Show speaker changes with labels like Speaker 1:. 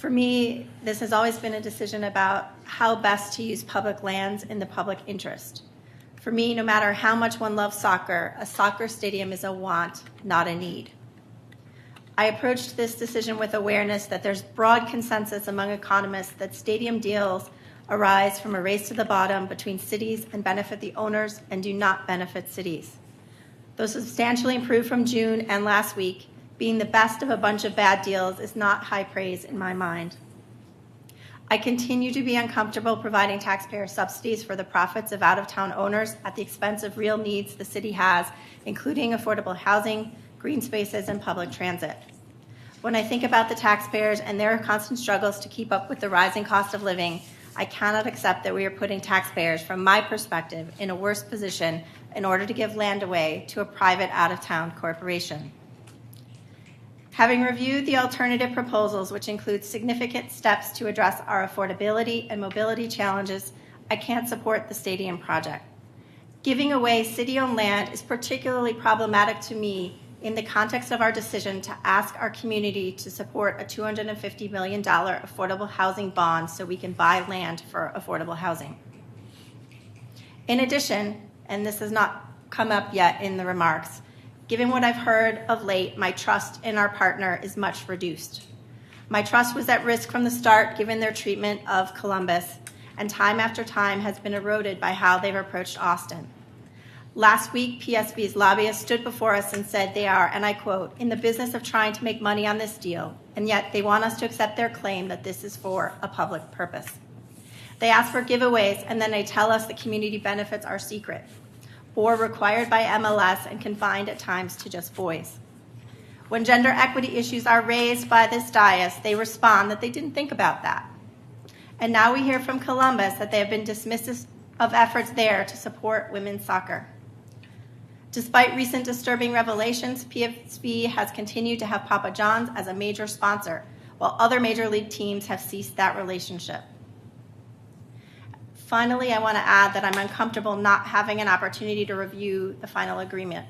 Speaker 1: For me, this has always been a decision about how best to use public lands in the public interest. For me, no matter how much one loves soccer, a soccer stadium is a want, not a need. I approached this decision with awareness that there's broad consensus among economists that stadium deals arise from a race to the bottom between cities and benefit the owners and do not benefit cities. Though substantially improved from June and last week, being the best of a bunch of bad deals is not high praise in my mind. I continue to be uncomfortable providing taxpayer subsidies for the profits of out-of-town owners at the expense of real needs the city has, including affordable housing, green spaces, and public transit. When I think about the taxpayers and their constant struggles to keep up with the rising cost of living, I cannot accept that we are putting taxpayers, from my perspective, in a worse position in order to give land away to a private out-of-town corporation. Having reviewed the alternative proposals, which include significant steps to address our affordability and mobility challenges, I can't support the stadium project. Giving away city-owned land is particularly problematic to me in the context of our decision to ask our community to support a $250 million affordable housing bond so we can buy land for affordable housing. In addition, and this has not come up yet in the remarks, given what I've heard of late, my trust in our partner is much reduced. My trust was at risk from the start given their treatment of Columbus, and time after time has been eroded by how they've approached Austin. Last week, PSB's lobbyists stood before us and said they are, and I quote, in the business of trying to make money on this deal, and yet they want us to accept their claim that this is for a public purpose. They ask for giveaways, and then they tell us the community benefits are secret, or required by MLS and confined at times to just boys. When gender equity issues are raised by this dais, they respond that they didn't think about that. And now we hear from Columbus that they have been dismissive of efforts there to support women's soccer. Despite recent disturbing revelations, PSB has continued to have Papa John's as a major sponsor, while other major league teams have ceased that relationship. Finally, I want to add that I'm uncomfortable not having an opportunity to review the final agreement.